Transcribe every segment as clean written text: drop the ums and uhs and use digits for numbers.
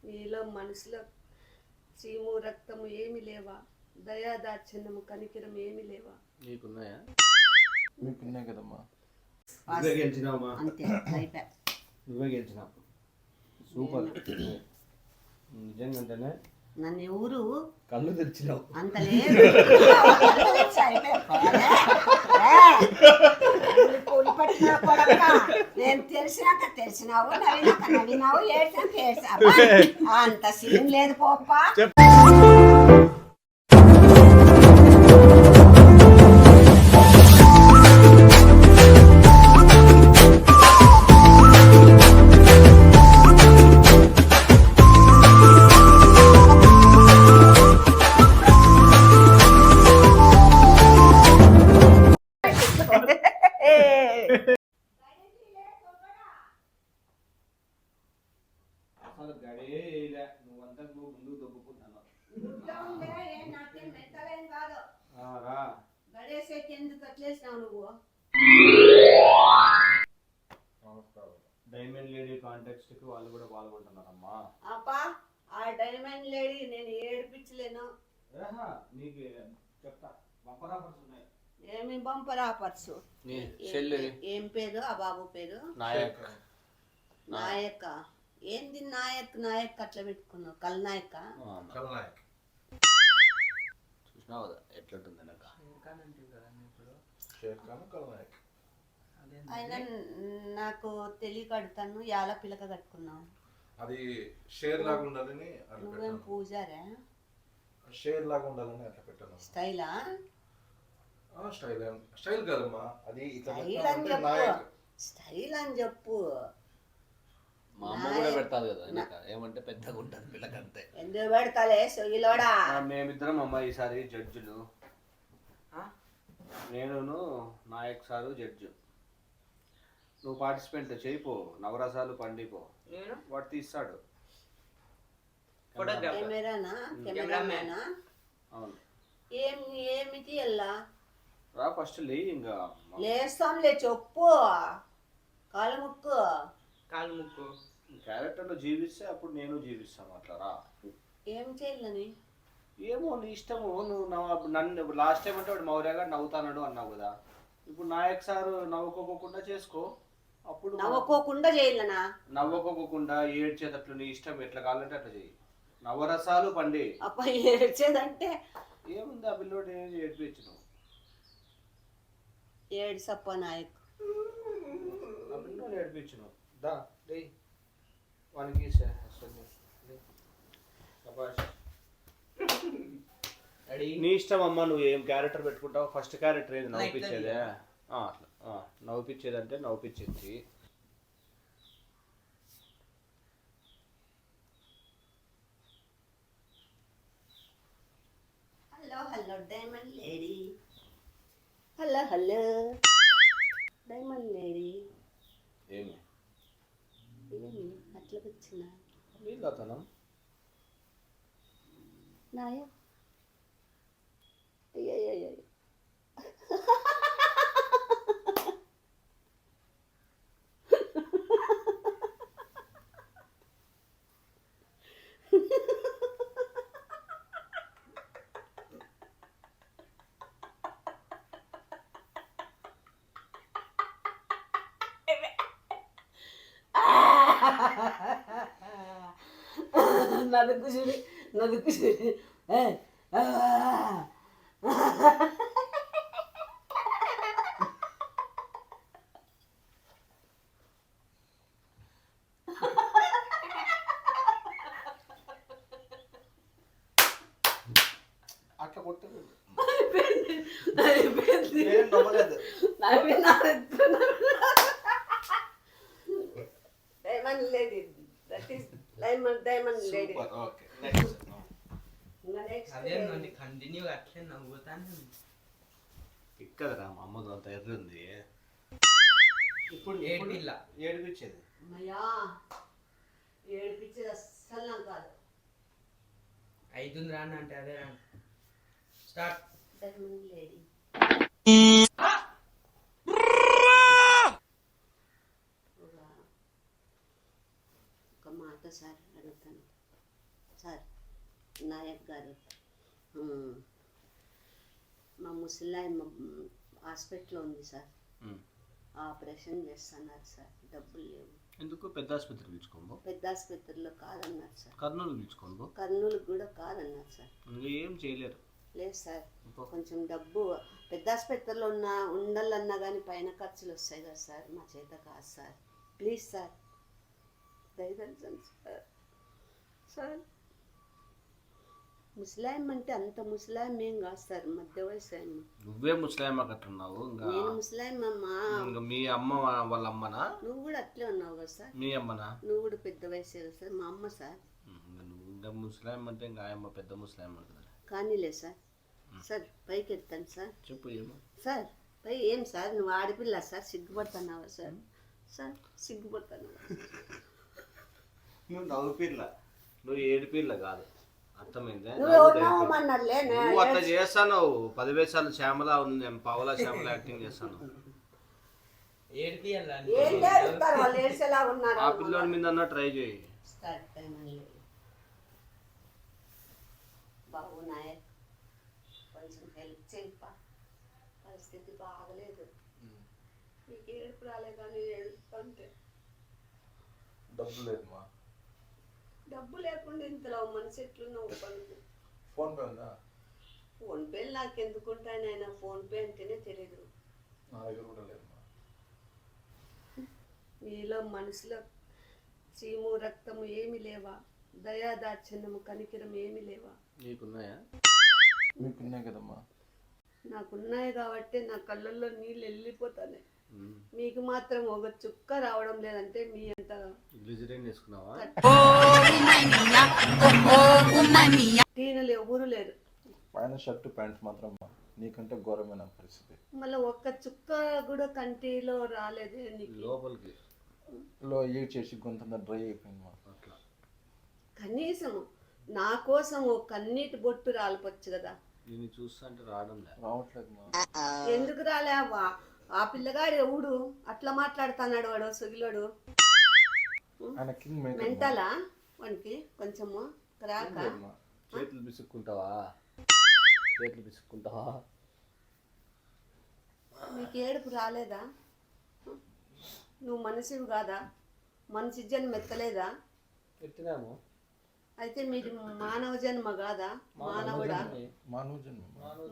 నీలో మనసులో చీము రక్తము ఏమి లేవా? దయాదాక్షిణ్యము కనికిరం ఏమి లేవా? నీకున్నాయా? మీకున్నాయి కదమ్మా. నువ్వే గెలిచినావమ్మా. అంతే అయిపోయా. నువ్వే గెలిచినావు. సూపర్. నిజంగానే నన్ను ఎవరు కళ్ళు తెరిచినావు. అంత లేదు. నేను తెలిసినావు నవ్వినావు ఏడ్చాక ఏడ్చావు. అంత సీన్ లేదు పోప్ప. డైమండ్ లేడీ కాంటెక్స్ట్ కి వాళ్ళు కూడా పాల్గొంటున్నారమ్మా. అబ్బా ఆ డైమండ్ లేడీ నేను ఏడిపించలేను. నీకు చెప్తా బంపర్ ఆఫర్స్ ఉన్నాయి. ఏమి బంపర్ ఆఫర్స్? ఏం పేరు ఆ బాబు పేరు? నాయక్. నాయక ఏంది నాయక్? నాయక్ అట్లా పెట్టుకున్నావు? కల్నాయక? చూసినావు ఎట్లుంటుంది అయినా నాకు తెలియకడుతాను. యాల పిలక కట్టుకున్నావు. అది షేర్ లాగా ఉండాలని నువ్వేం పూజారా? షేర్ లాగా ఉండాలని అట్లా పెట్టాను. స్టైలా? స్టైల్ కదమ్మా అది. స్టైల్ అని చెప్పు. స్టైల్ అని చెప్పు. మా అమ్మ కూడా పెడతాది కదా, ఏమంటే పెద్దగా ఉంటుంది పిల్లకంతే. ఎందుకు పెడతాలే సొయ్యిలోడా? మేమిద్దరం అమ్మ ఈసారి జడ్జిలు. నేను నాయక్ సారు జడ్జి. నువ్వు పార్టిసిపేట్ చేయిపో, నవరసాలు పండిపో. వాడు తీస్తాడు. కెమెరానా? కెమెరామేనా? అవును. ఏమి తీయల్లా? రా ఫస్ట్ లే. ఇంకా లేస్తాంలే చెప్పు. కాలు ముక్కు. క్యారెక్టర్లో జీవిస్తే అప్పుడు నేను జీవిస్తాను. అట్లా రా. ఏం చేయాలని? ఏమో నీ ఇష్టము. నువ్వు నన్ను లాస్ట్ టైం అంటే వాడు మౌర్యగా నవ్వుతాడు అన్నావు కదా. ఇప్పుడు నాయక్ సార్ నవ్వుకోకుండా చేసుకో. అప్పుడు నవ్వుకోకుండా చేయాలనా? నవ్వుకోకుండా ఏడ్చేటట్లు నీ ఇష్టం, ఎట్లా కావాలంటే అట్లా చెయ్యి. నవరసాలు పండి. అప్ప ఏడ్చేదంటే ఏముంది? ఆ పిల్లోడు ఏడ్పించు. నువ్వు ఏడ్సప్ప నాయక్. ఆ పిల్లోడు ఏడ్పించు. దా వానికి నీ ఇష్టం అమ్మ. నువ్వు ఏం క్యారెక్టర్ పెట్టుకుంటావు? ఫస్ట్ క్యారెక్టర్ ఏది? నవ్వుపించేదే. అట్లా నవ్వుపించేది అంటే నవ్వుపించింది. Hello hello diamond lady. Hello hello diamond lady. ఏమి ఏమి అట్లా వచ్చిన వీళ్ళతనం నాయ? అయ్యయ్య నదుకు చూడు, నదుకు చూడు. అట్లా కొట్టదు. Diamond lady. That is diamond lady. Okay next. అదే నన్ను కంటిన్యూ అట్లే నవ్వుతాను. ఇక్కడరా మా అమ్మతో అంత ఎర్ర ఉంది. ఇప్పుడు ఏడిపించేది అమ్మయ్యా, ఏడిపించేది అస్సలు నాకు కాదు. 5 రాను అంటే అదే రాను. స్టార్ట్. Diamond lady. ఒక మాట సార్ అడుగుతాను. సార్ నాయక్ గారు మా ముసలాయమ్మ హాస్పిటల్లో ఉంది సార్. ఆపరేషన్ చేస్తున్నారు సార్. డబ్బులు లేవు. ఎందుకు పెద్ద ఆసుపత్రి పిలుచుకోబో? పెద్ద ఆసుపత్రిలో కాదన్నారు సార్. కర్నూలు పిలుచుకోబో? కర్నూలుకి కూడా కాదన్నారు సార్. ఏం చేయలేరు. లేదు సార్, కొంచెం డబ్బు పెద్ద ఆసుపత్రిలో ఉండాలన్నా కానీ పైన ఖర్చులు వస్తాయి కదా సార్. మా చేత కాదు సార్. ప్లీజ్ సార్, దయదలిచండి సార్. సార్ ముసలాయమ్మ అంటే అంత ముసలాయమ్మ ఏం కాదు సార్, మధ్య వయసు అమ్మ. నువ్వే ముసలాయమ్మ కట్టున్నావు. నేను ముసలాయమ్మ. మీ అమ్మ వాళ్ళ అమ్మనా? నువ్వు కూడా అట్లే ఉన్నావు కదా సార్. మీ అమ్మనా? నువ్వు కూడా పెద్ద వయసే కదా సార్. మా అమ్మ సార్. నువ్వు ఇంకా ముసలాయమ్మ అంటే ఇంకా ఆయమ్మ పెద్ద ముసలాయమ్మ కదా. కానీలే సార్. సార్ పైకి ఎత్తాను సార్. చెప్పు ఏమో సార్. పై ఏం సార్, నువ్వు ఆడపిల్ల సార్, సిగ్గుపడుతున్నావా సార్? సార్ సిగ్గుపడుతున్నావా? నువ్వు నవ్వు పిల్ల, నువ్వు ఏడు పిల్ల కాదు. అర్థమైందా? నువ్వు నువ్వు అట్లా చేస్తాను. 10 వేషాలు శ్యామలా ఉంది, పావులా శ్యామలా యాక్టింగ్ చేస్తాను. ఆ పిల్లోడి మీద ట్రై చేయి. బాబు నాయక్ కొంచెం హెల్ప్ చేయప్పా, పరిస్థితి బాగలేదు. నీకు ఏడుపు రాలే కానీ ఏడుస్తుంటే. డబ్బు లేదమ్మా. డబ్బు లేకుండా ఇంతలో మనిషి ఎట్లున్నావు పనులు? ఫోన్ పే ఉందా? ఫోన్ పే నాకు ఎందుకుంటాను ఆయన, ఫోన్ పే అంటేనే తెలీదు. నా దగ్గర కూడా లేదమ్మా. మీలో మనసులో చీము రక్తము ఏమి లేవా? దయాదాక్షిణ్యము కనికిరం ఏమి లేవా? నీకున్నాయా? మీకున్నాయి కదమ్మా. నాకున్నాయి కాబట్టి నా కళ్ళల్లో నీళ్ళు వెళ్ళిపోతాయి. మీకు మాత్రం ఒక చుక్క రావడం లేదంటే మీ అంత గ్లిజరిన్ వేసుకున్నావా? టీనలు ఎవరు లేరు. పైన షర్ట్ ప్యాంట్ మాత్రం నీకంటే ఘోరమైన పరిస్థితి. మళ్ళీ ఒక్క చుక్క కూడా కంటిలో రాలేదే నీకు. లోపలికి ఏడ్ చేసి గొంతంతా డ్రై అయిపోయింది. అట్లా కనీసం నా కోసం ఓ కన్నీటి బొట్టు రాలిపోవచ్చు కదా. దీన్ని చూస్తా అంటే రావట్లేదు. ఎందుకు రాలేవా? ఆ పిల్లగాడు ఎవడు అట్లా మాట్లాడుతున్నాడు? వాడు సొగిలోడు మెంటలా వానికి కొంచెము రాక. చేతులు పిసుక్కుంటావా? నీకు ఏడుపు రాలేదా? నువ్వు మనిషివి కాదా? మనిషి జన్మ ఎత్తలేదా? ఎత్తినాము. అయితే మీరు మానవ జన్మ కాదా? మానవుడా?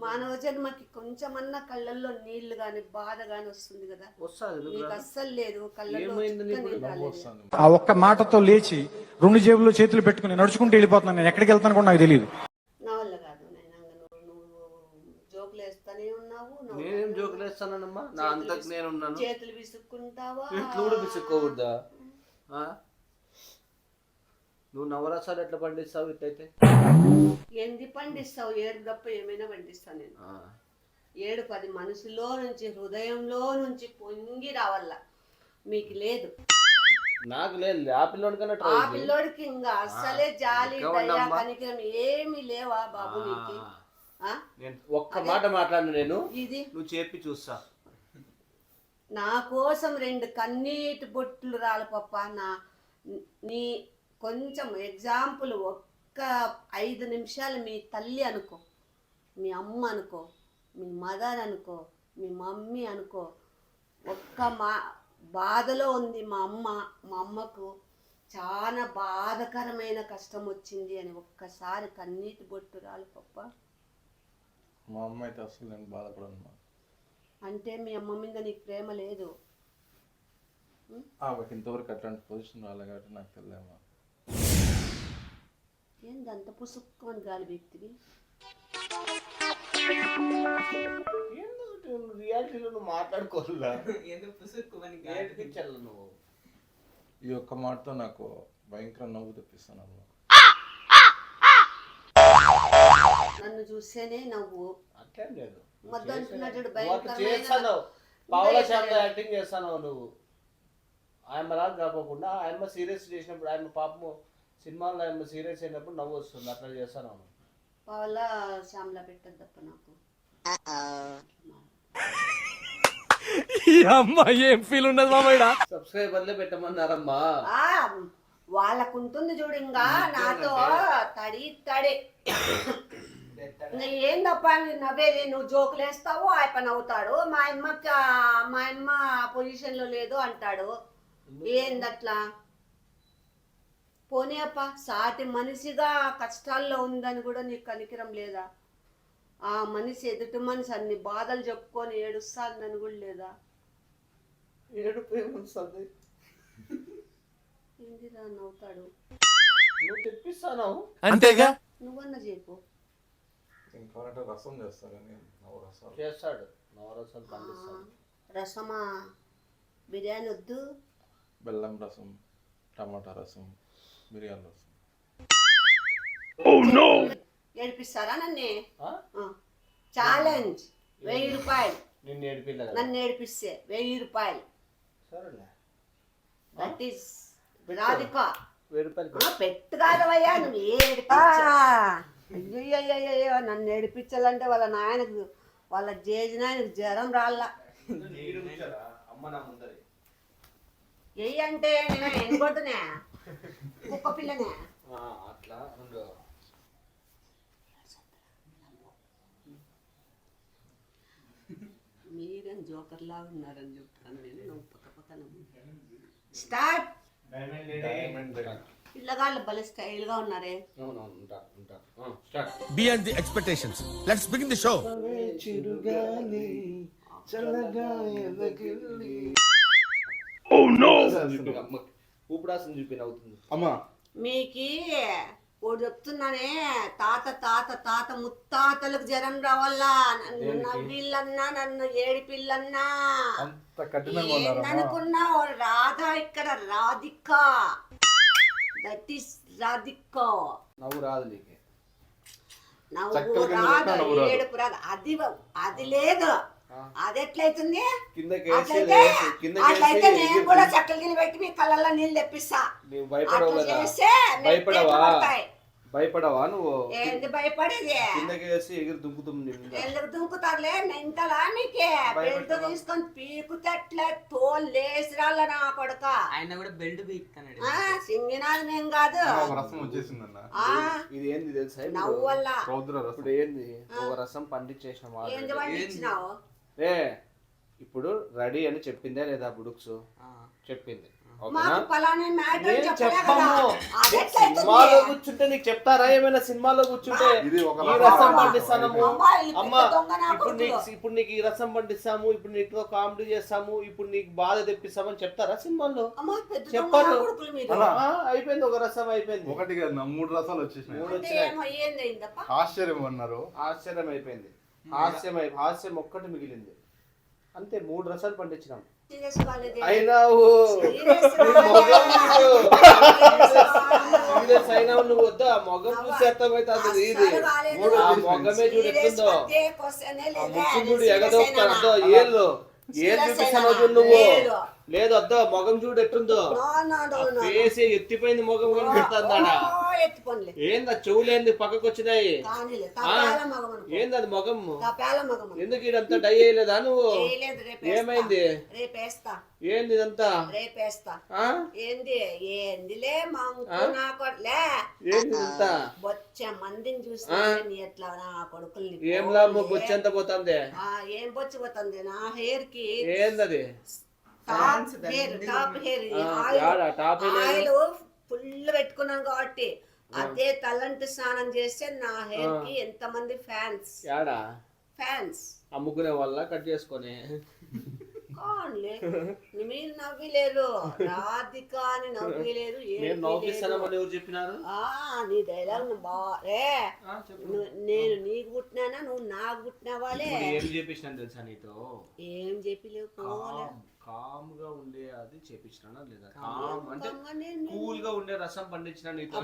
మానవ జన్మకి కొంచెమన్నా కళ్ళల్లో నీళ్లు గాని బాధ గాని వస్తుంది కదా. నీకు అస్సలు లేదు. కళ్ళల్లో ఆ ఒక్క మాటతో లేచి 2 జేబుల్లో చేతులు పెట్టుకుని నడుచుకుంటూ వెళ్ళిపోతున్నాను. నేను ఎక్కడికి వెళ్తాను కూడా నాకు తెలియదు. నా వల్ల కాదు నాయన. నువ్వు జోకులు వేస్తానే ఉన్నావు. నేనేం జోకులు వేస్తానమ్మా? నా అంతకు నేనున్నాను. చేతులు విసుక్కుంటావా? ఇంట్లో కూడా విసుక్కోకూడదా? నువ్వు నవరసాలు ఎట్లా పండిస్తావు? ఇట్లయితే ఎంది పండిస్తావు? ఏడు తప్ప ఏమైనా పండిస్తాను నేను. 7-10 మనసులో నుంచి హృదయంలో నుంచి పొంగి రావాల. మీకు లేదు. నాకు లేదు. ఆ పిల్లోడికన్నా ఆ పిల్లోడికి ఇంకా అస్సలే జాలి దయ కనికరం ఏమి లేవా బాబు నీకు? నేను ఒక్క మాట మాట్లాడిన నేను ఇది నువ్వు చెప్పి చూస్తా. నా కోసం 2 కన్నీటి బొట్లు రాలి పప్ప. నీ కొంచెం ఎగ్జాంపుల్ ఒక్క 5 నిమిషాలు మీ తల్లి అనుకో, మీ అమ్మ అనుకో, మీ మదర్ అనుకో, మీ మమ్మీ అనుకో. బాధలో ఉంది మా అమ్మ. మా అమ్మకు చాలా బాధకరమైన కష్టం వచ్చింది అని ఒక్కసారి కన్నీటి బొట్టు రాలి పప్ప. మా అమ్మ అయితే అసలు నేను బాధపడను. అంటే మీ అమ్మ మీద నీకు ప్రేమ లేదు. ఇంతవరకు అట్లాంటి పొజిషన్ రాలే కాబట్టి నాకు తెలియమ్మా. ఏందంత పుసుక్కుని గాలి వ్యక్తివి? రియాలిటీలో నువ్వు మాట్లాడుకోవాలా? నువ్వు ఈ ఒక్క మాటతో నాకు భయంకర నవ్వు తెప్పిస్తాను. నన్ను చూస్తేనే నవ్వు. అట్లేం లేదు. మధ్య అంటున్నాడు పావులా శాంత యాక్టింగ్ చేస్తాను నువ్వు. ఆయమ్మ రాదు కాకుండా ఆయమ్మ సీరియస్ చేసినప్పుడు, ఆయమ్మ పాపము సినిమాల్లో ఆయమ్మ సీరియస్ అయినప్పుడు నవ్వు వస్తుంది. అట్లా చేస్తాను. పావులా శ్యామలా పెట్టద్దప్ప నాకు. ఏం ఫీల్ ఉన్నది మామయ్య? సబ్స్క్రైబర్లే పెట్టమన్నారమ్మా. వాళ్ళకు ఉంటుంది చూడు ఇంకా నాతో తడి తడి ఇంకా ఏందప్ప నవ్వేది, నువ్వు జోకులు వేస్తావు ఆ పని అవుతాడు, మా అమ్మ పొజిషన్ లో లేదు అంటాడు. ఏందట్లా? పోనీ అప్ప, సాటి మనిషిగా కష్టాల్లో ఉందని కూడా నీకు కనికరం లేదా? ఆ మనిషి ఎదుటి మనిషి అన్ని బాధలు చెప్పుకొని ఏడుస్తానని కూడా లేదా? ఏడుపు ఏమొస్తుంది? ఏందిరా నవ్వుతాడు? నువ్వు తెప్పిస్తాను అంతేగా. నువ్వన్నా చెప్పు. ఇంకాలంటే రసం చేస్తారు కానీ నవరసాలు చేస్తాడు, నవరసాలు పండిస్తాడు. రసమా? బిర్యానీ వద్దు. బెల్లం రసం, టమాటా రసం, మిరియాల రసం. ఏడిపిస్తారా నన్నే? ఆ? ఛాలెంజ్ 1000 రూపాయలు. నిన్ను ఏడిపిల్ల కదా. నన్ను ఏడిపిస్తే 1000 రూపాయలు. సరేలే, దట్ ఈస్ రాధిక. 1000 రూపాయలు పెట్టు కాదవయ్యా, నువ్వు అయ్యో నన్ను ఏడిపించాలంటే వాళ్ళ నాయనకు, వాళ్ళ జేజి నాయనకు జ్వరం రాళ్ళ. అమ్మ నా ముందరి ఎయ్యి అంటే నేను ఎన్నికొట్టునే కుక్క పిల్లనే. అట్లా ఉండు. మీరేం జోకర్ లాగా ఉన్నారని చెప్తాను నేను. నువ్వు పక్క పక్కన స్టార్ట్. పిల్లగాళ్ళు భలే స్టైల్ గా ఉన్నారే. Beyond the expectations. Let's begin the show. ఊపిరాసం చూపిన అవుతుంది అమ్మా. మీకి ఓడి చెప్తున్నానే, తాత తాత తాత ముత్తాతలకు జ్వరం రావాలా, నన్ను నవ్విల్లన్నా నన్ను ఏడిపిల్లన్నా అంత కఠినంగా ఉన్నారమ్మా. ఏందనుకున్నావు? రాధ ఇక్కడ రాధిక. That is Radhika. నవ్వు రాదు నీకు. నవ్వు చక్కగా రాదు, నవ్వు రాదు. ఏడుపు రాదు. అది లేదు. అది ఎట్లయితుంది? కిందకి అట్లయితే నేను కూడా చక్కలు గిన్నె పెట్టి మీ కళ్ళల్లో నీళ్ళు తెప్పిస్తా. నువ్వు భయపడవు అట్లా కదా. చేస్తే భయపడవా? నెత్తి పడతాయి. భయపడవా నువ్వు? ఏంది భయపడేది? కిందకి వేసి ఎగిరి దుంకుతుంది. ఎందుకు దుంకుతారులే? మెంటలా మీకే? బెల్ట్ తీసుకొని పీకుతట్లే తోలు లేసి రాళ్ళ నా కొడుక. ఆయన కూడా బెల్ట్ పీకుతాడు. సింగినాది మేం కాదు. రసం వచ్చేసిందన్న. ఇది ఏంది తెలుసా? నవ్వు వల్ల. రౌద్ర రసం. ఇప్పుడు ఏంది, ఒక రసం పండించేసిన ఏంది పండించినావు? ఇప్పుడు రెడీ అని చెప్పిందే లేదా బుడుక్స్? చెప్పింది. మాకు పలానా మ్యాటర్ నేను చెప్పలే కదా. చెప్పాను. అది ఎట్లయితుంది? సినిమాలో కూర్చుంటే నీకు చెప్తారా? ఏమైనా సినిమాలో కూర్చుంటే ఇది ఒక ఈ రసం పండిస్తాము అమ్మాయిలు అమ్మా, పెద్ద దొంగ నా ఇప్పుడు నీకు ఈ రసం పండిస్తాము, ఇప్పుడు నీకు కామెడీ చేస్తాము, ఇప్పుడు నీకు బాధ తెప్పిస్తామని చెప్తారా సినిమాల్లో? అమ్మా, పెద్ద దొంగ చెప్పారు. నా కొడుకులు మీరు. అయిపోయింది, ఒక రసం అయిపోయింది. ఒకటి కాదు 3 రసాలు వచ్చేసినాయి. 3 అంటే వచ్చినాయి. ఏమో ఏందయిందప్ప? ఆశ్చర్యం అన్నారు. ఆశ్చర్యం అయిపోయింది. హాస్యం ఒక్కటి మిగిలింది అంతే. 3 రసాలు పండించినాం. సీరియస్ కాలేదే. అయినావు సీరియస్ సీరియస్ అయినావు నువ్వు. వద్దా మొగం చూసి అర్థమవుతుంది. ఇది ఆ మొగమే చూడు ఎట్లుందో, ఆ ముక్కు చూడు ఎగదోపుతాడు. అద్దో ఏళ్ళు చూపిస్తాను నువ్వు. లేదు అద్దో మొగం చూడు ఎట్లుందో, వేసి ఎత్తిపోయింది మొగం కనిపిస్తుందా? ఎత్తుకోనిలే. ఏందా చెవులేంది పక్కకు వచ్చినాయి? కానీలే, తపాల మగం అనుకో. ఏంది అది మొగం? తపాల మగం అనుకో. ఎందుకు ఇదంతా డై అయ్యలేదా నువ్వు? ఏలేదు, రేపేస్తా. ఏమైంది? రేపేస్తా. ఏంది ఇదంతా? రేపేస్తా. ఆ? ఏందిలే మంకు నా కొడలే. ఏంది ఇదంతా? బొచ్చ మందిని చూస్తే నీ ఎట్లా నా కొడుకుల్ని ఏం లాభం? బొచ్చెంత పోతుంది? ఏం బొచ్చి పోతుంది నా హెయిర్ కి? ఏందది? టాప్ హెయిర్ యాడా టాప్ ఆయిల్ ఫుల్ పెట్టుకున్నాను కాబట్టి అదే తలంటి స్నానం చేస్తే నా హెయిర్ కి ఎంత మంది ఫ్యాన్స్. యాడా అమ్ముకునే వాళ్ళ కట్ చేసుకొని కాన్లే. మీరు నవ్విలేరు, రాధిక అని నవ్విలేరు. నేను నవ్విస్తానమని ఎవరు చెప్పినారు? నీ డైలాగ్ బారే. నేను నీకు పుట్టినానా, నువ్వు నాకు పుట్టినవాలే. ఏం చేపించినాను తెలుసా నీతో? ఏం చెప్పలేవు. కామ్ గా ఉండే అది చేపించినా లేదా? కామ్ అంటే కూల్ గా ఉండే రసం పండించిన నీతో.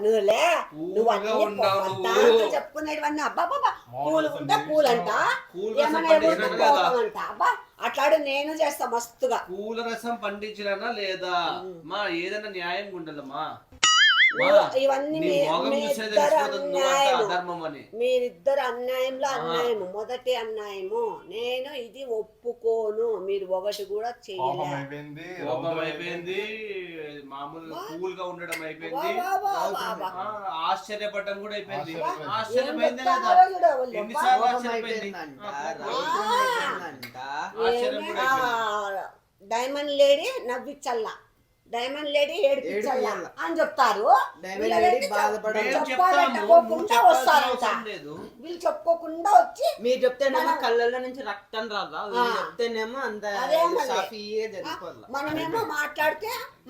నువ్వులే కూల్గా ఉన్నావు నువ్వు. చెప్పుకునేవన్నీ అబ్బా బాబా కూల్ ఉంటే కూల్ అంట, కూల్ ఏమన్నా రసం పండించినా లేదా? అంట. అబ్బా అట్లాడు నేను చేస్తా మస్తుగా. కూల రసం పండించినా లేదా? మా ఏదైనా న్యాయంగా ఉండాలమ్మా. ఇవన్నీ నీ మొగం చూస్తే మీరిద్దరు తెలిసిపోతుంది నువ్వు అంత అన్యాయము. అధర్మం అని. మీరిద్దరు అన్యాయంలో అన్యాయము. మొదటి అన్యాయము. నేను ఇది ఒప్పుకోను. మీరు ఒకటి కూడా కోపం చేయలే. అయిపోయింది, కోపం అయిపోయింది, మామూలుగా కూల్ గా ఉండడం అయిపోయింది, ఆశ్చర్యపడడం కూడా అయిపోయింది. ఆశ్చర్యపోయింది లేదా? ఎన్నిసార్లు ఆశ్చర్యపోయింది? ఆశ్చర్యం కూడా అయిపోయింది. డైమండ్ లేడీ నవ్విచ్చల్లా, డైమండ్ లేడీ ఏడిపించల్లా అని చెప్తారు. డైమండ్ లేడీ మేము చెప్పకుండా చెప్తాము, నువ్వు చెప్పాల్సిన వస్తారంట. అవసరం లేదు. వీళ్ళు చెప్పుకోకుండా వచ్చి మీరు చెప్తేనేమో కళ్ళల్లో నుంచి రక్తం రాదా, వీళ్ళు చెప్తేనేమో అంత అదే మరి. సాఫీగా జరిగిపోద్ది. మనమేమో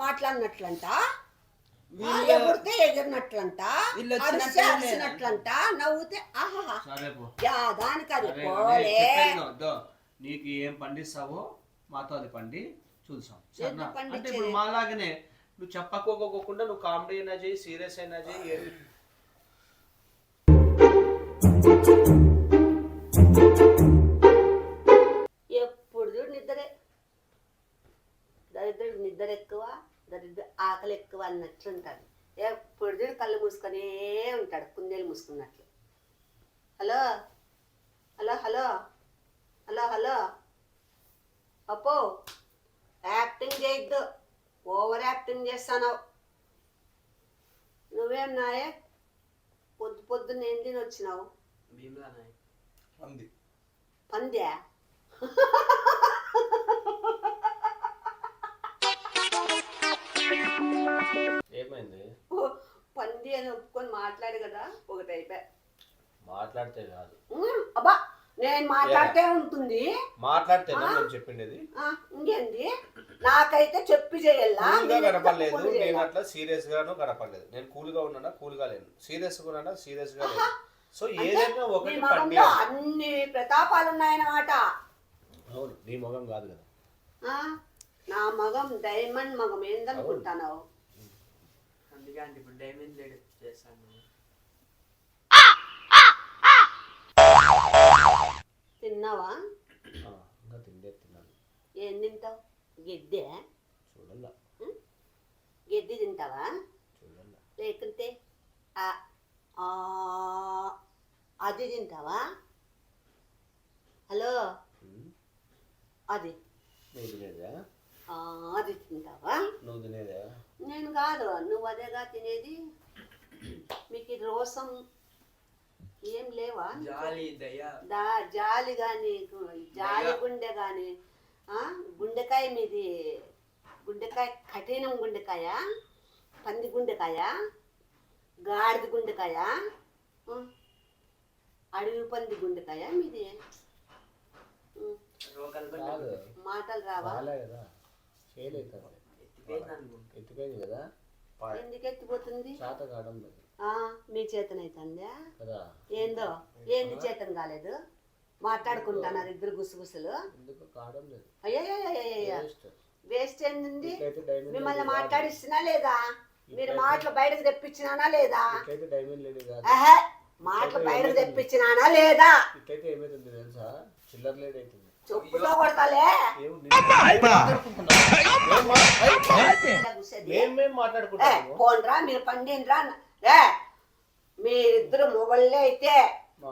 మాట్లాడినట్లంట, ఎగురితే ఎగిరినట్లంట, వీళ్ళు అరిస్తే వచ్చినట్టు అరిసినట్లంట, నవ్వుతే ఆహా సరే పో. దానికి అది సరే, పోలే. చెప్పాను, దో, నీకు ఏం పండిస్తావో మాతో అది పండి చూసాం. సరేనా? పండించేది? అంటే ఇప్పుడు మాలాగనే నువ్వు చెప్పకోకుండా నువ్వు కామెడీ అయినా చేయి, సీరియస్ అయినా చేయి, ఎప్పుడు చూడు నిద్రే. దరిద్రుడు నిద్ర ఎక్కువ, దరిద్ర ఆకలి ఎక్కువ అన్నట్లు ఉంటాడు. ఎప్పుడు చూడు కళ్ళు మూసుకొనే ఉంటాడు, కుందేలు మూసుకున్నట్లు. Hello hello hello hello hello అప్పో, యాక్టింగ్ చేయొద్దు, ఓవర్ యాక్టింగ్ చేస్తాను. నువ్వేం నాయే పొద్దున్న ఏం తిని వచ్చినావు? భీమ్లా నాయక్. అంది. పంద్యా? ఏమైంది? పంది అని ఒప్పుకొని మాట్లాడు కదా, ఒకటి అయిపోయా. మాట్లాడితే కాదు, అబ్బా నేను మాట్లాడితే ఉంటుంది. మాట్లాడితేనా నేను చెప్పిండేది. ఇంకేంది, నాకైతే చెప్పి చేయాలా? కూల్ గా కనపడలేదు, నేను అట్లా సీరియస్ గాను కనపడలేదు. నేను కూల్ గా ఉన్నానా, కూల్ గా లేను, సీరియస్ గా ఉన్నానా, సీరియస్ గా లేను. సో ఏదైనా ఒకటి పండి. అన్ని ప్రతాపాలు ఉన్నాయన్నమాట. అవును, నీ మొగం కాదు కదా. నా మగం డైమండ్ మగం ఏందనుకుంటాను? అందుకే అంటే ఇప్పుడు డైమండ్ లేడీ చేస్తాను. తిన్నావా? ఇంకా తిన్నాను. ఏం తింటావు? గెడ్డే? చూడల్లా. గడ్డి తింటావా? చూడల్లా. లేకుంటే అది తింటావా? హలో, అది నువ్వు తినేదా? అది తింటావా? నువ్వు తినేదా? నేను కాదు, నువ్వు అదేగా తినేది. మీకు రోసం ఏం లేవా? జాలి దయ జాలి గాని, జాలి గుండె గాని, గుండెకాయ మీది గుండెకాయ కఠినం గుండెకాయ, పంది గుండెకాయ, గాడిద గుండెకాయ, అడవి పంది గుండెకాయ మీది. మాటలు రావా? ఎత్తిపోయింది కదా. ఎందుకు ఎత్తిపోతుంది? చేత కావడం లేదు మీ చేతనైతుందా? కదా. ఏందో ఏంది చేతన కాలేదు? మాట్లాడుకుంటున్నారు ఇద్దరు గుసగుసలు. ఎందుకు కావడం లేదు? అయ్యో వేస్ట్ ఏంది? మిమ్మల్ని మాట్లాడిస్తున్నా లేదా? మీరు మాటలు బయటకు తెప్పించినానా లేదా? డైమండ్ లేడీ కాదు. మాటలు బయటకు తెప్పించినానా లేదా? ఇట్లయితే ఏమైతుంది తెలుసా? చిల్లర లేడీ అవుతుంది. చెప్పుతో కొడతాలే. పోన్రా, మీరు పండినరా. మీరిద్దరు మొగళ్ళే అయితే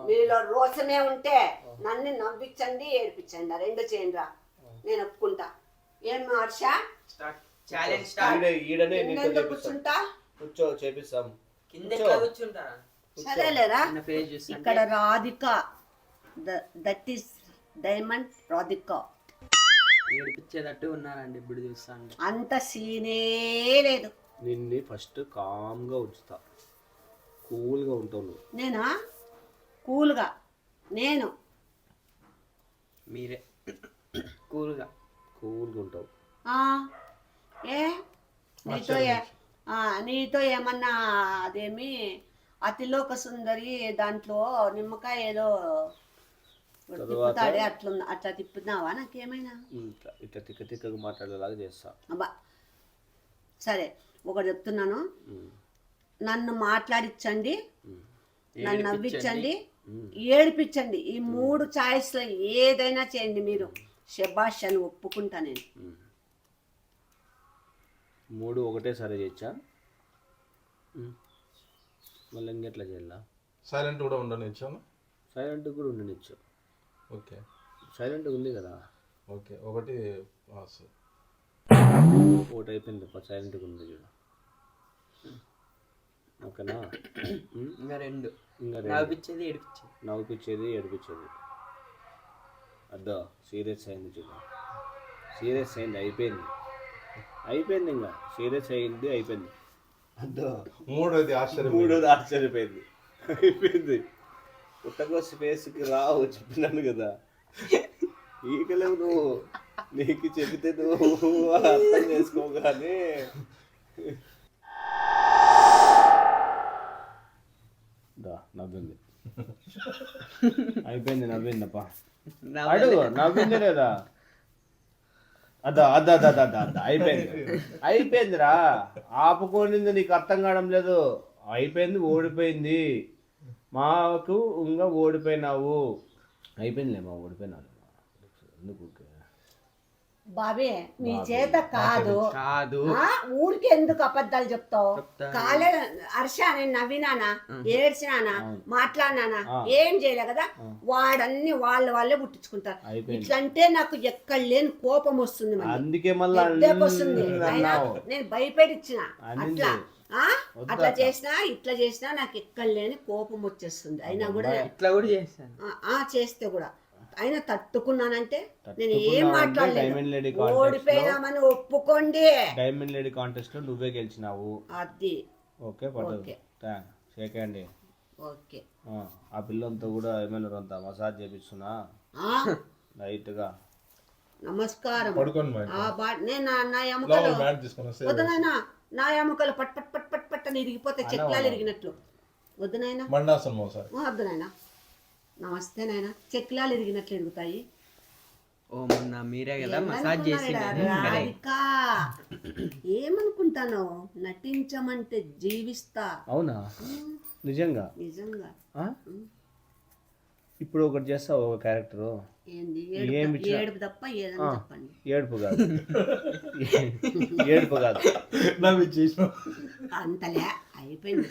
మీలో రోసమే ఉంటే నన్ను నవ్వించండి, ఏడిపించండి, రెండు చేయండి రా, నేను ఒప్పుకుంటా. ఏం హర్ష? కూర్చుంటా, కూర్చో, చేపిస్తాం. సరేలేరా. ఇక్కడ Radhika, that is diamond Radhika. ఏడిపించేటట్టు ఉన్నారండి ఇప్పుడు చూస్తాను. అంత సీనే లేదు. నిన్ను ఫస్ట్ కామ్గా ఉంచుతా, కూల్గా ఉంటావు నువ్వు. నేనా కూల్గా? నేను మీరే కూల్గా ఉంటావు. నీతో ఏమన్నా అదేమి అతిలోక సుందరి దాంట్లో నిమ్మకాయ ఏదో తిప్పుతాడే అట్లా తిప్పుతున్నావా? నాకేమైనా ఇట్లా తిక్కగా మాట్లాడేలాగా చేస్తా. అబ్బా సరే, ఒకటి చెప్తున్నాను, నన్ను మాట్లాడించండి, నన్ను నవ్వించండి, ఏడిపించండి. ఈ 3 ఛాయిస్లో ఏదైనా చేయండి మీరు. శబాష్ అని ఒప్పుకుంటా నేను. 3 ఒకటేసారి చేయొచ్చా? మళ్ళీ ఇంకెట్లా చేయాలా? సైలెంట్ కూడా ఉండనిచ్చాను. సైలెంట్ కూడా ఉండనిచ్చు. ఓకే సైలెంట్గా ఉంది కదా. ఓకే ఒకటి పాస్. ఒకటి అయిపోయింది తప్ప సైలెంట్గా ఉంది చూడు. ఓకేనా? ఇంకా రెండు ఇంకా నవ్విచ్చేది ఏడిపించేది. నవ్వుపిచ్చేది ఏడిపించేది. అద్దో సీరియస్ అయింది చూడు. సీరియస్ అయింది, అయిపోయింది ఇంకా సీరియస్ అయింది అయిపోయింది. అద్దో మూడోది ఆశ్చర్యం. మూడోది ఆశ్చర్యపోయింది, అయిపోయింది. పుట్టకోసి ఫేస్కి రావు చెప్పినాను కదా. ఈకలేవు నువ్వు, నీకు చెబితే నువ్వు అర్థం చేసుకోగానే. నవ్వింది, అయిపోయింది. నవ్విందప్ప, అడుగు నవ్వింది లేదా? అయిపోయిందిరా. ఆపుకోనింది నీకు అర్థం కావడం లేదు. అయిపోయింది, ఓడిపోయింది. మాకు ఇంకా ఓడిపోయినావు. అయిపోయిందిలేమా, ఓడిపోయినావు. ఎందుకు బాబే నీ చేత కాదు కాదు ఊరికి ఎందుకు అబద్ధాలు చెప్తావు? కాలే హర్ష నేను నవ్వినానా, ఏడ్చినానా, మాట్లాడినానా? ఏం చేయలే కదా. వాడన్ని వాళ్ళే పుట్టించుకుంటారు. ఇట్లంటే నాకు ఎక్కడ లేని కోపం వస్తుంది. అందుకే మళ్ళీ వస్తుంది. అయినా నేను భయపెట్టించిన అట్లా చేసినా ఇట్లా చేసినా నాకు ఎక్కడ లేని కోపం వచ్చేస్తుంది. అయినా కూడా ఇట్లా కూడా చేస్తాను. చేస్తే కూడా అయినా తట్టుకున్నానంటే నేను ఏం మాట్లాడలేదు. ఓడిపోయినామని ఒప్పుకోండి. డైమండ్ లేడీ కాంటెస్ట్ లో నువ్వే గెలిచినావు. అది ఓకే సెకండ్. ఓకే ఆ పిల్లంతా కూడా ఏమైనా అంతా మసాజ్ చేపిస్తున్నా లైట్ గా. నమస్కారం. నేను నా ఎముకలు వద్దునైనా, నా ఎముకలు పట్ పట్ పట్ పట్ పట్ అని ఇరిగిపోతే చెక్లాలు ఇరిగినట్లు. వద్దునైనా, వద్దునైనా. నమస్తే నాయన. చెక్లాలు ఇరిగినట్లు ఇరుగుతాయి. ఓ మొన్న మీరే కదా మసాజ్ చేసి. ఏమనుకుంటాను? నటించమంటే జీవిస్తా. అవునా? నిజంగా? నిజంగా. ఇప్పుడు ఒకటి చేస్తావు, ఒక క్యారెక్టర్. ఏంది? ఏడుపు తప్ప ఏదైనా చెప్పండి. ఏడుపు కాదు, ఏడుపు కాదు. అంతలే అయిపోయింది.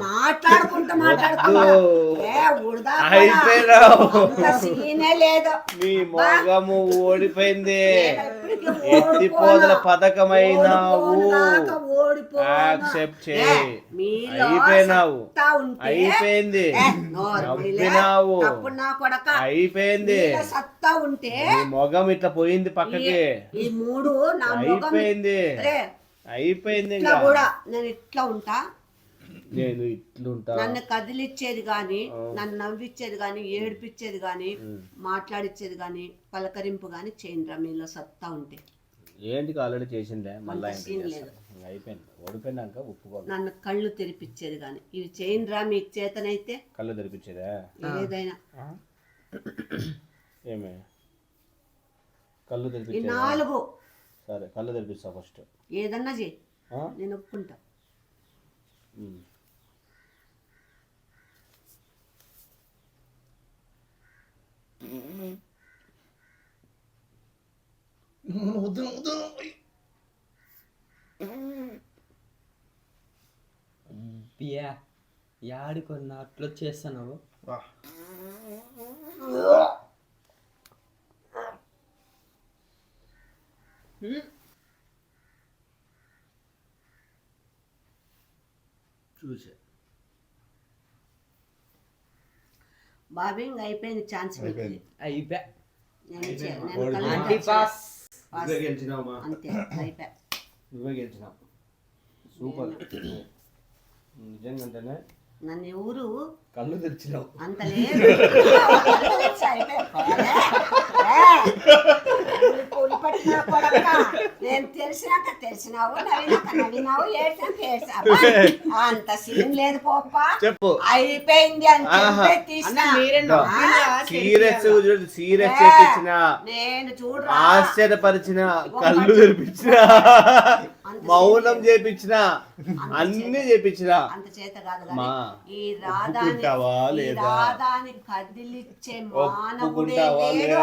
మాట్లాడుకుంటా మీ మొగము ఓడిపోయింది. ఎత్తిపోదల పథకమైనావు. యాక్సెప్ట్ చేయి. అయిపోయినావు, అయిపోయింది. నవ్వినావు, అయిపోయింది. సత్తా ఉంటే మొగం ఇట్లా పోయింది పక్కకి. ఈ మూడు అయిపోయింది, అయిపోయింది. కూడా నేను ఇట్లా ఉంటా. నేను ఇట్లుంటా. నన్ను కదిలిచ్చేది గాని, నన్ను నవ్విచ్చేది గాని, ఏడిపించేది గాని, మాట్లాడిచ్చేది గాని, పలకరింపు గాని చేయండిరా మీలో సత్తా ఉంటే. ఏంటికి ఆల్రెడీ చేసిందే, మళ్ళీ అయిపోయింది. ఓడిపోయినాక ఒప్పుకో. నన్ను కళ్ళు తెరిపించేది గాని ఇవి చేయండిరా మీకు చేతనైతే. కళ్ళు తెరిపించేదా? ఏదైనా ఏమే కళ్ళు తెరిపించే? 4. సరే కళ్ళు తెరిపిస్తా ఫస్ట్. ఏదన్నా చేయి, నేను ఒప్పుకుంటా. యాడికొన్నా అట్లా చేస్తున్నావు? చూసే బాబీ ఇంకా అయిపోయింది. ఛాన్స్ అయిపోయా. అంతే అయిపోయా. నువ్వే గెలిచినావు. సూపర్. నిజంగానే నన్ను ఎవరు కళ్ళు తెరిచినావు. అంత లేదు. నేను తెలిసినావు, నవ్వినావు, ఏడ్చినాక అంత సీన్ లేదు పోప్ప. చెప్పు. అయిపోయింది నేను చూడ ఆశ్చర్యపరిచిన, కళ్ళు తెరిపించిన. అంత మౌనం చేపించిన అన్ని చేపించిన అంత చేత కాదు మా, కానీ ఈ రాధాని ఒప్పుకుంటావా ఈ లేదా? రాధాని కదిలిచ్చే మానవుడే ఒప్పుకుంటావా లేడు. లేదా?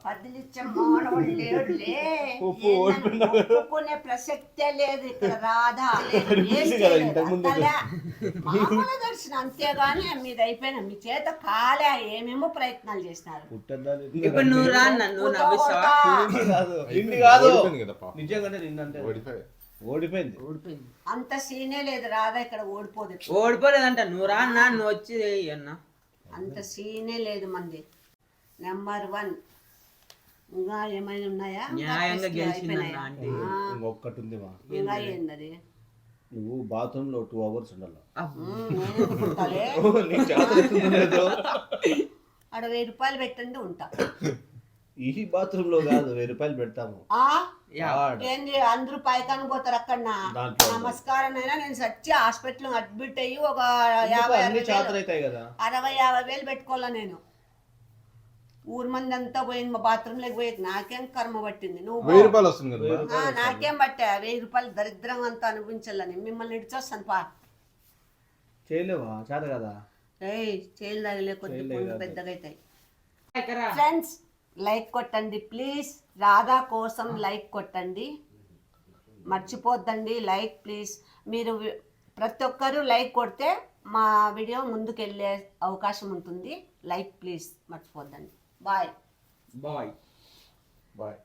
కదిలిచ్చే మానవుడు లేడులే. ఏందని ఒప్పుకునే ప్రసక్తే లేదు ఇక్కడ. రాధ ఏం కదా ఇంతకుముందు. మామూలు దర్శనం అంతేగాని మీది అయిపోయినా మీ చేత కాలే. ఏమేమో ప్రయత్నాలు చేసినారు. ఇప్పుడు నువ్వు రా అన్న, నువ్వు నవ్విస్తావా? నిన్ను కాదు ఓడిపోయింది కదా పాపం. నిజంగానే నిన్నంటే ఓడిపోయి. ఓడిపోయింది. అంత సీనే లేదు. రాధా ఇక్కడ ఓడిపోదు. ఓడిపోలేదంట. నువ్వు రా అన్న, నువ్వు వచ్చి అన్న. అంత సీనే లేదు మంది. నెంబర్ 1 ఇంకా ఏమైనా ఉన్నాయా? న్యాయంగా ఇంకా గెలిచిందన్న అయిపోయినాయా? ఆంటీ. ఇంకొకటి ఉంది మా, ఇంకా ఏందది? నువ్వు బాత్రూమ్ లో 2 hours ఉండాలి. నేను ఉంటాలే. నీకు చేతనవుతుందో లేదో. ఆడ 1000 రూపాయలు పెట్టండి ఉంటా. ఈ బాత్రూమ్ లో కాదు, 1000 రూపాయలు పెడతాము. ఆ యా. ఆడ. ఏంది అందరూ పైకాను పోతారు అక్కడ. దాంట్లో నమస్కారం అయినా నేను సచ్చి హాస్పిటల్ అడ్మిట్ అయ్యి ఒక ఎందుకు 50 అన్ని చేతనవుతాయి కదా. 60-50 వేలు పెట్టుకోవాలా నేను. ఊరు మంది అంతా పోయింది మా బాత్రూమ్ లోకి పోయేది. నాకేం కర్మ పట్టింది. నువ్వు 1000 రూపాయలు వస్తుంది కదా. నాకేం పట్టా 1000 రూపాయలు దరిద్రం అంతా అనుభవించాలని. మిమ్మల్ని ఇడిచొస్తాను పా. చేయలేవా? చేత కదా. ఏయ్ చేలు తగిలే కొద్ది పుండు పెద్దగా అవుతాయి. ఇక్కడ ఫ్రెండ్స్ లైక్ కొట్టండి ప్లీజ్. రాధా కోసం లైక్ కొట్టండి, మర్చిపోద్దండి. Like please. మీరు ప్రతి ఒక్కరూ లైక్ కొడితే మా వీడియో ముందుకు వెళ్ళే అవకాశం ఉంటుంది. లైక్ ప్లీజ్ మర్చిపోద్దండి. Bye bye. బాయ్.